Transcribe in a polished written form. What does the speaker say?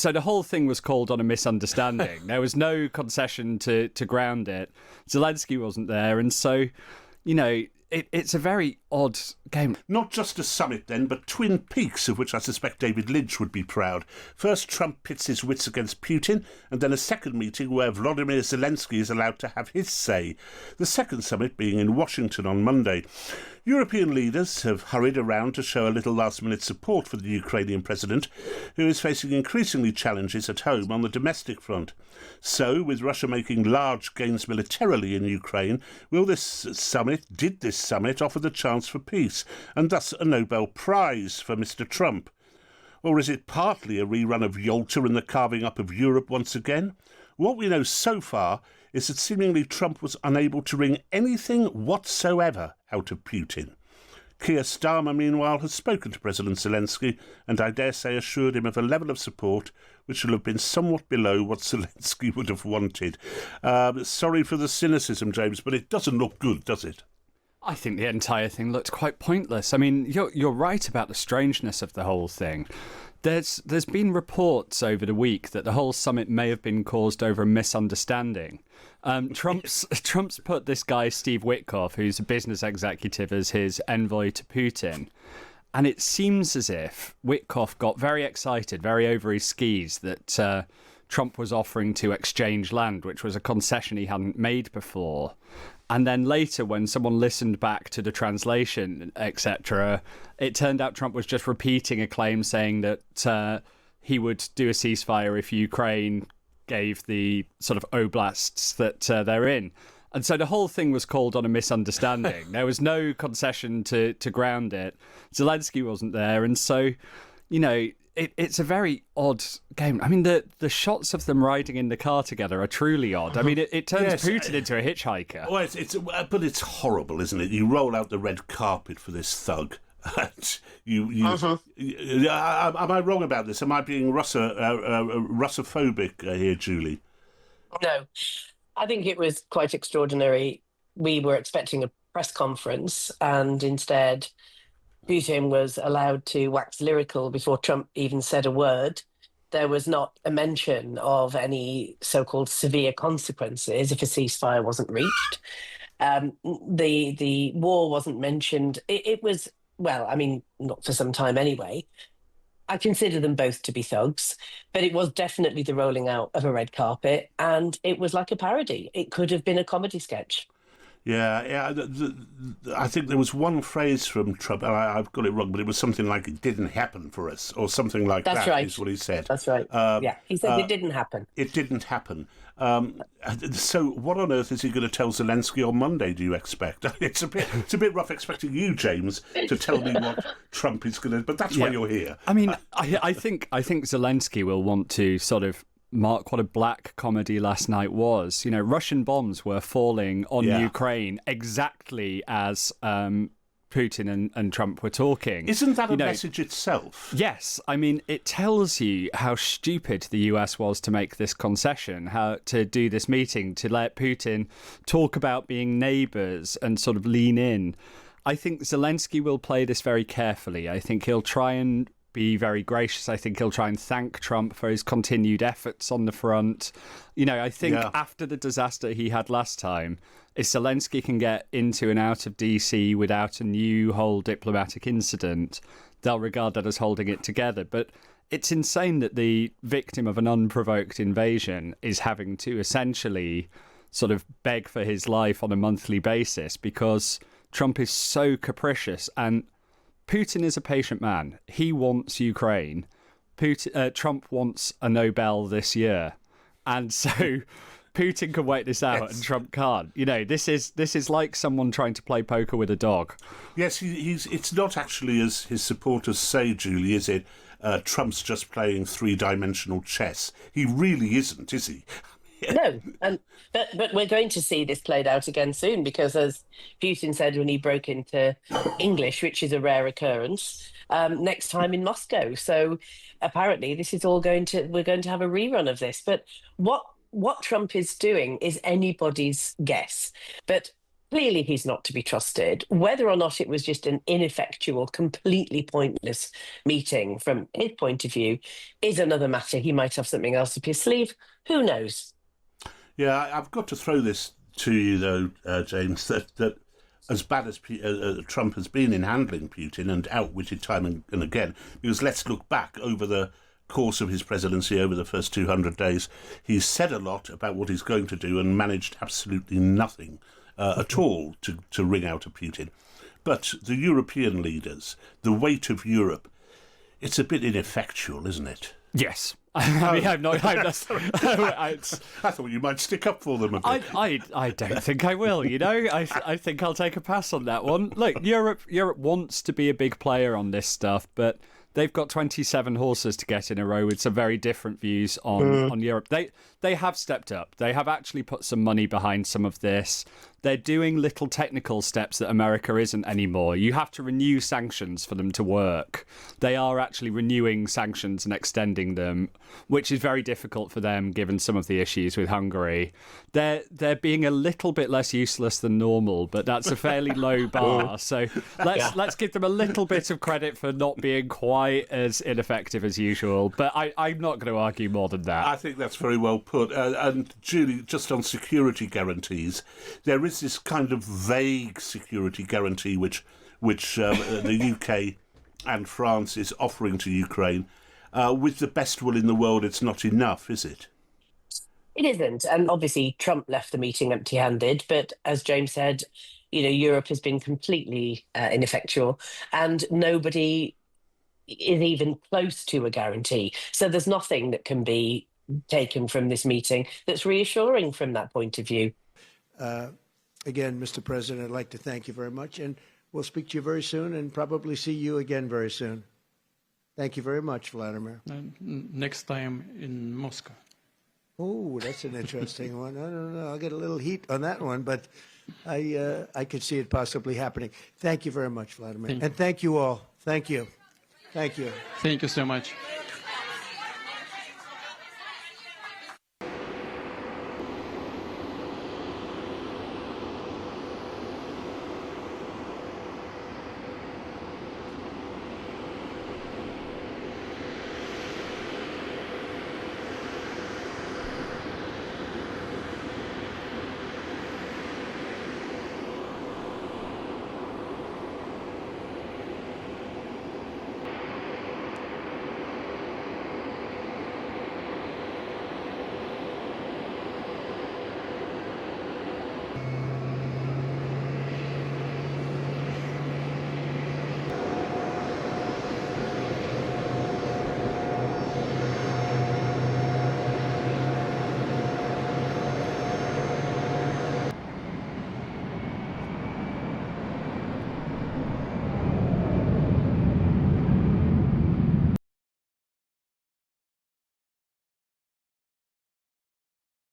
And so the whole thing was called on a misunderstanding. There was no concession to ground it. Zelensky wasn't there. And so, it's a very odd game. Not just a summit then, but Twin Peaks, of which I suspect David Lynch would be proud. First, Trump pits his wits against Putin, and then a second meeting where Volodymyr Zelensky is allowed to have his say. The second summit being in Washington on Monday. European leaders have hurried around to show a little last-minute support for the Ukrainian president, who is facing increasingly challenges at home on the domestic front. So, with Russia making large gains militarily in Ukraine, did this summit offer the chance for peace, and thus a Nobel Prize for Mr. Trump? Or is it partly a rerun of Yalta and the carving up of Europe once again? What we know so far is that seemingly Trump was unable to wring anything whatsoever out of Putin. Keir Starmer, meanwhile, has spoken to President Zelensky and I dare say assured him of a level of support which will have been somewhat below what Zelensky would have wanted. Sorry for the cynicism, James, but it doesn't look good, does it? I think the entire thing looked quite pointless. I mean, you're right about the strangeness of the whole thing. There's been reports over the week that the whole summit may have been caused over a misunderstanding. Trump's put this guy, Steve Witkoff, who's a business executive, as his envoy to Putin. And it seems as if Witkoff got very excited, very over his skis, that Trump was offering to exchange land, which was a concession he hadn't made before. And then later, when someone listened back to the translation, etc., it turned out Trump was just repeating a claim saying that he would do a ceasefire if Ukraine gave the sort of oblasts that they're in. And so the whole thing was called on a misunderstanding. There was no concession to ground it. Zelensky wasn't there. And so, it's a very odd game. I mean, the shots of them riding in the car together are truly odd. I mean, it turns Putin into a hitchhiker. Well, but it's horrible, isn't it? You roll out the red carpet for this thug. Am I wrong about this? Am I being Russophobic here, Julie? No, I think it was quite extraordinary. We were expecting a press conference, and instead Putin was allowed to wax lyrical before Trump even said a word. There was not a mention of any so-called severe consequences if a ceasefire wasn't reached. The war wasn't mentioned. It was, well, I mean, not for some time anyway. I consider them both to be thugs, but it was definitely the rolling out of a red carpet, and it was like a parody. It could have been a comedy sketch. Yeah. I think there was one phrase from Trump, and I've got it wrong, but it was something like "it didn't happen for us," or something like that. That's right. Is what he said. That's right. He said it didn't happen. It didn't happen. So, what on earth is he going to tell Zelensky on Monday? Do you expect? It's a bit rough expecting you, James, to tell me what Trump is going to. But that's why you're here. I mean, I think Zelensky will want to sort of mark what a black comedy last night was. Russian bombs were falling on Ukraine exactly as Putin and Trump were talking. Isn't that a message itself? Yes. I mean, it tells you how stupid the US was to make this concession, how to do this meeting, to let Putin talk about being neighbours and sort of lean in. I think Zelensky will play this very carefully. I think he'll try and be very gracious. I think he'll try and thank Trump for his continued efforts on the front. I think after the disaster he had last time, if Zelensky can get into and out of DC without a new whole diplomatic incident, they'll regard that as holding it together. But it's insane that the victim of an unprovoked invasion is having to essentially sort of beg for his life on a monthly basis because Trump is so capricious. And Putin is a patient man. He wants Ukraine. Trump wants a Nobel this year. And so Putin can wait this out and Trump can't. This is like someone trying to play poker with a dog. Yes, it's not actually, as his supporters say, Julie, is it? Trump's just playing three-dimensional chess. He really isn't, is he? No, but we're going to see this played out again soon because, as Putin said when he broke into English, which is a rare occurrence, next time in Moscow. So apparently this is all we're going to have a rerun of this. But what Trump is doing is anybody's guess. But Clearly, he's not to be trusted. Whether or not it was just an ineffectual, completely pointless meeting from his point of view is another matter. He might have something else up his sleeve. Who knows? Yeah, I've got to throw this to you, though, James, that as bad as Trump has been in handling Putin and outwitted time and again, because let's look back over the course of his presidency over the first 200 days, he's said a lot about what he's going to do and managed absolutely nothing at all to wring out a Putin. But the European leaders, the weight of Europe, it's a bit ineffectual, isn't it? Yes. I mean, I'm not. I thought you might stick up for them a bit. I don't think I will. You know, I think I'll take a pass on that one. Look, Europe wants to be a big player on this stuff, but they've got 27 horses to get in a row with some very different views on Europe. They have stepped up. They have actually put some money behind some of this. They're doing little technical steps that America isn't anymore. You have to renew sanctions for them to work. They are actually renewing sanctions and extending them, which is very difficult for them given some of the issues with Hungary. They're being a little bit less useless than normal, but that's a fairly low bar. So let's give them a little bit of credit for not being quite as ineffective as usual. But I'm not going to argue more than that. I think that's very well put. And Julie, just on security guarantees, there is this kind of vague security guarantee which the UK and France is offering to Ukraine. With the best will in the world, it's not enough, is it? It isn't. And obviously, Trump left the meeting empty-handed. But as James said, Europe has been completely ineffectual, and nobody is even close to a guarantee. So there's nothing that can be taken from this meeting that's reassuring from that point of view. Again, Mr. President, I'd like to thank you very much, and we'll speak to you very soon and probably see you again very soon. Thank you very much, Vladimir. Next time in Moscow. Oh, that's an interesting one. I don't know. I'll get a little heat on that one, but I could see it possibly happening. Thank you very much, Vladimir. And thank you all. Thank you. Thank you. Thank you so much.